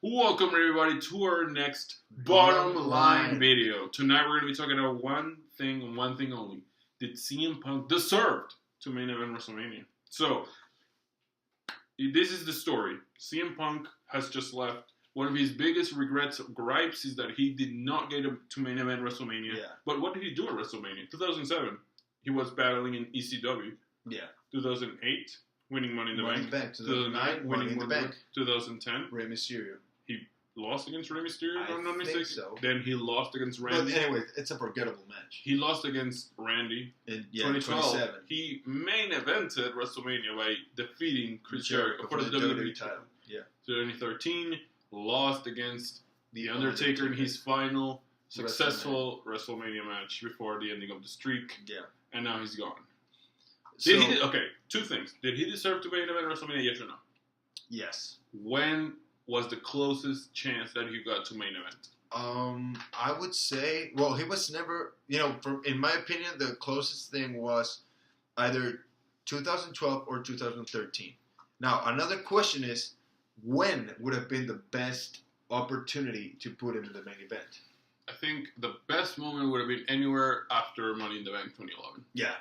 Welcome everybody to our next bottom line video. Tonight we're going to be talking about one thing and one thing only. Did CM Punk deserved to main event WrestleMania? So, this is the story. CM Punk has just left. One of his biggest gripes is that he did not get to main event WrestleMania. Yeah. But what did he do at WrestleMania? 2007, he was battling in ECW. Yeah. 2008, winning Money in the Bank. Bank. 2009, winning Money in the Bank. 2010, Rey Mysterio. he lost against Rey Mysterio, if I'm not I mistaken. think so. Then he lost against Randy. But anyway, it's a forgettable match. He lost against Randy. In 2012, 27. he main evented WrestleMania by defeating Chris Jericho for the WWE title. Yeah. 2013, lost against The Undertaker in his final successful WrestleMania match before the ending of the streak. Yeah. And now he's gone. So, Okay, two things. Did he deserve to main event WrestleMania, yes or no? yes. When was the closest chance that he got to main event? I would say, well, he was never, in my opinion, the closest thing was either 2012 or 2013. Now, another question is, when would have been the best opportunity to put him in the main event? I think the best moment would have been anywhere after Money in the Bank 2011. Yeah,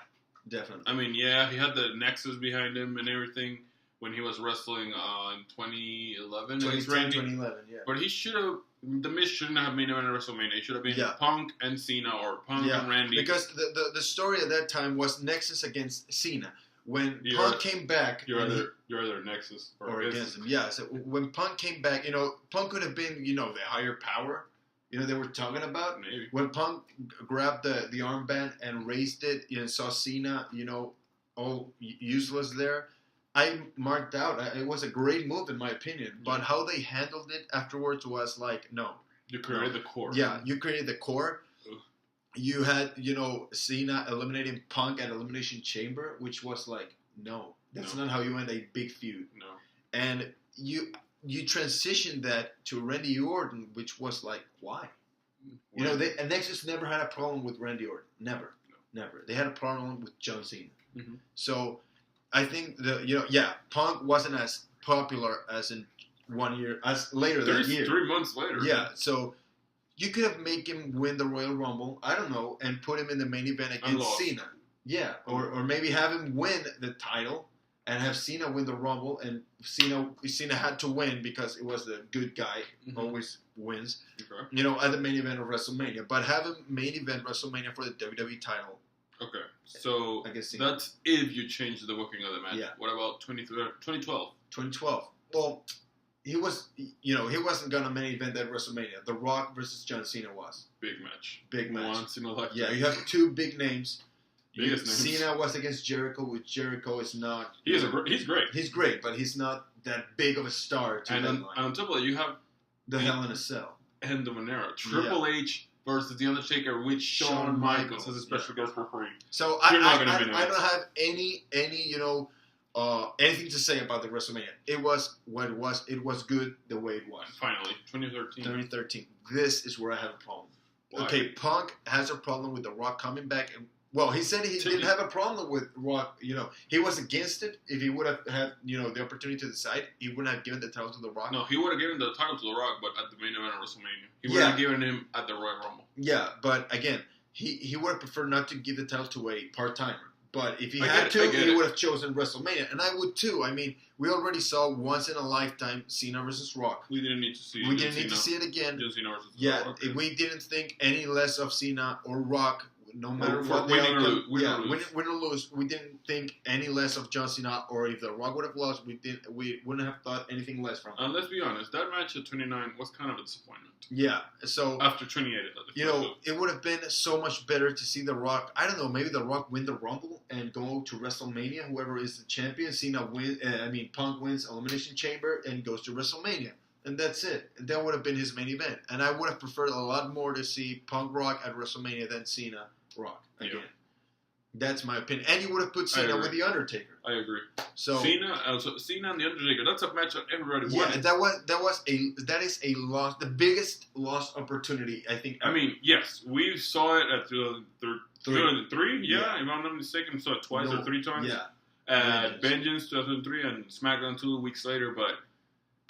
definitely. I mean, yeah, he had the Nexus behind him and everything when he was wrestling in 2011 against Randy. 2011, yeah. But he should have, The Miz shouldn't have main event at WrestleMania. It should have been Punk and Cena or Punk and Randy. Because the story at that time was Nexus against Cena. When Punk came back... You're either Nexus or against him. Yeah, so when Punk came back, Punk could have been, the higher power, they were talking about. Maybe. When Punk grabbed the armband and raised it, saw Cena, all useless there, I marked out. It was a great move in my opinion. But how they handled it afterwards was like, no. You created the core. Yeah, you created the core. Ugh. You had, Cena eliminating Punk at Elimination Chamber, which was like, no. That's not how you end a big feud. No. And you transitioned that to Randy Orton, which was like, why? And Nexus never had a problem with Randy Orton. Never. No. Never. They had a problem with John Cena. Mm-hmm. So I think Punk wasn't as popular as in 1 year, as later that year. 3 months later. Yeah. So you could have made him win the Royal Rumble, I don't know, and put him in the main event against Cena. Yeah. Or maybe have him win the title and have Cena win the Rumble, and Cena had to win because it was the good guy, always wins, at the main event of WrestleMania. But have him main event WrestleMania for the WWE title. Okay, so that's if you change the booking of the match. Yeah. What about 2012? 2012. Well, he wasn't going to main event that WrestleMania. The Rock versus John Cena was. Big match. Once in a lifetime. Yeah, you have two big names. Biggest names. Cena was against Jericho, which Jericho is not. He's great. He's great, but he's not that big of a star. And on top of that, you have the Hell in a Cell. End of an era. Triple H versus The Undertaker with Shawn Michaels as a special guest for free. So I don't have any anything to say about the WrestleMania. It was what it was. It was good the way it was. Finally, 2013. This is where I have a problem. Why? Okay, Punk has a problem with The Rock coming back. Well, he said he didn't have a problem with Rock. He was against it. If he would have had, the opportunity to decide, he wouldn't have given the title to The Rock. No, he would have given the title to The Rock, but at the main event of WrestleMania. He would have given him at the Royal Rumble. Yeah, but again, he would have preferred not to give the title to a part-timer. But if he had to, he would have chosen WrestleMania. And I would too. I mean, we already saw once in a lifetime Cena versus Rock. We didn't need to see it. We didn't need to see it again. John Cena versus Rock. Yeah, we didn't think any less of Cena or Rock. No matter what win or lose, we didn't think any less of John Cena, or if The Rock would have lost, we wouldn't have thought anything less from him. And let's be honest, that match at 29 was kind of a disappointment. Yeah, so after 28, it would have been so much better to see The Rock. I don't know, maybe The Rock win the Rumble and go to WrestleMania. Whoever is the champion, Punk wins Elimination Chamber and goes to WrestleMania. And that's it. And that would have been his main event. And I would have preferred a lot more to see Punk Rock at WrestleMania than Cena Rock again. Yeah. That's my opinion. And you would have put Cena with The Undertaker. I agree. So Cena and The Undertaker. That's a match that everybody wanted. Yeah, that is a loss, the biggest lost opportunity I think ever. I mean, yes, we saw it at 2003. Yeah, if I'm not mistaken, we saw it twice or three times. Yeah. Vengeance 2003 and SmackDown 2 weeks later, but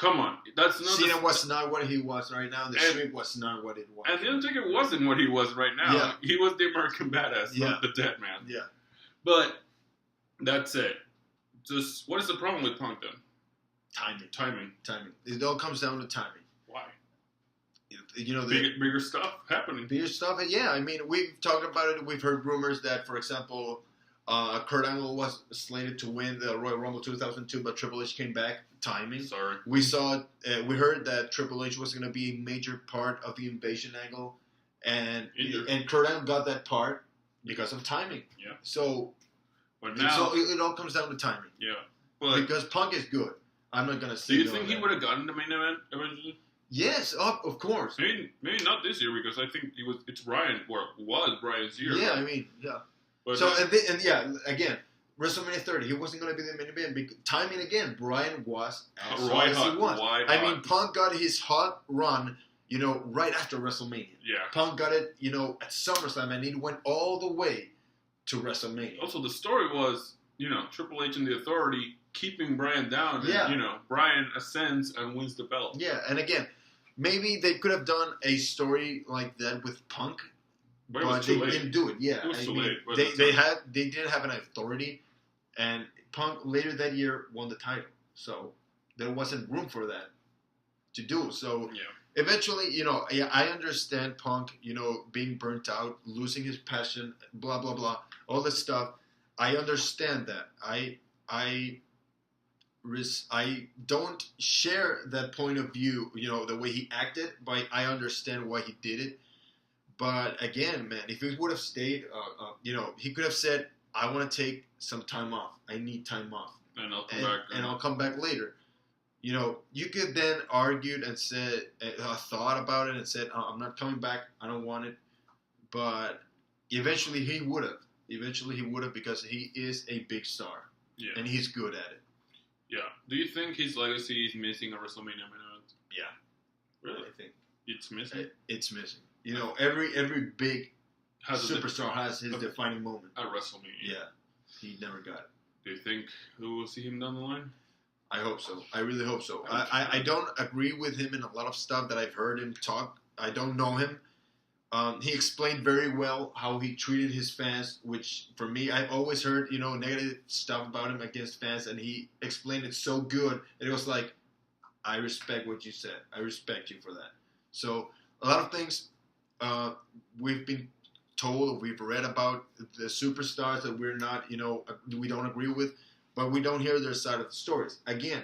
Come on, that's not. Cena was not what he was right now. The Streak was not what it was. And The Undertaker wasn't what he was right now. Yeah. He was the American Badass, not the Dead Man. Yeah. But that's it. Just what is the problem with Punk then? Timing. It all comes down to timing. Why? You know, bigger stuff happening. Bigger stuff, and yeah, I mean, we've talked about it. We've heard rumors that, for example, Kurt Angle was slated to win the Royal Rumble 2002, but Triple H came back. Timing. Sorry. We heard that Triple H was going to be a major part of the invasion angle, and Kurt Angle got that part because of timing. Yeah. So, but now it all comes down to timing. Yeah. But because Punk is good. I'm not going to say. Do you think he would have gotten the main event eventually? Yes, of course. Maybe not this year because I think it's Brian or was Brian's year. Yeah, I mean, yeah. But so again, WrestleMania 30, he wasn't going to be the main event. Because timing again, Brian was as hot as he was. I mean, Punk got his hot run, right after WrestleMania. Yeah. Punk got it, at SummerSlam, and he went all the way to WrestleMania. Also, the story was, Triple H and the Authority keeping Brian down. Yeah. And, Brian ascends and wins the belt. Yeah, and again, maybe they could have done a story like that with Punk, but they didn't do it. Yeah, it was too late. They didn't have an authority, and Punk later that year won the title, so there wasn't room for that to do. So eventually, I understand Punk, being burnt out, losing his passion, blah blah blah, all this stuff. I understand that. I don't share that point of view, the way he acted, but I understand why he did it. But again, man, if he would have stayed, he could have said, I want to take some time off. I need time off. And I'll come back. And I'll come back later. You could then argued and said, thought about it and said, I'm not coming back. I don't want it. But eventually he would have. Because he is a big star. Yeah. And he's good at it. Yeah. Do you think his legacy is missing a WrestleMania main event? Yeah. Really? I think it's missing. It's missing. Every big superstar has his defining moment at WrestleMania. Yeah, he never got it. Do you think we will see him down the line? I hope so. I really hope so. I don't agree with him in a lot of stuff that I've heard him talk. I don't know him. He explained very well how he treated his fans, which for me, I've always heard, negative stuff about him against fans, and he explained it so good that it was like, I respect what you said. I respect you for that. So a lot of things we've been told, or we've read about the superstars that we're not, we don't agree with, but we don't hear their side of the stories. Again,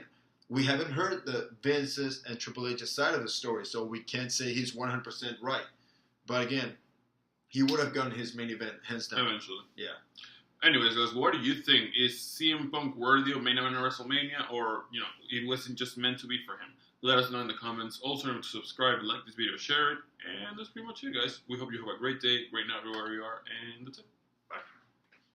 we haven't heard the Vince's and Triple H's side of the story, so we can't say he's 100% right. But again, he would have gotten his main event, hands down. Eventually. Yeah. Anyways, guys, what do you think? Is CM Punk worthy of main event in WrestleMania, or, it wasn't just meant to be for him? Let us know in the comments. Also, remember to subscribe, like this video, share it, and that's pretty much it, guys. We hope you have a great day, great night, wherever you are, and that's it.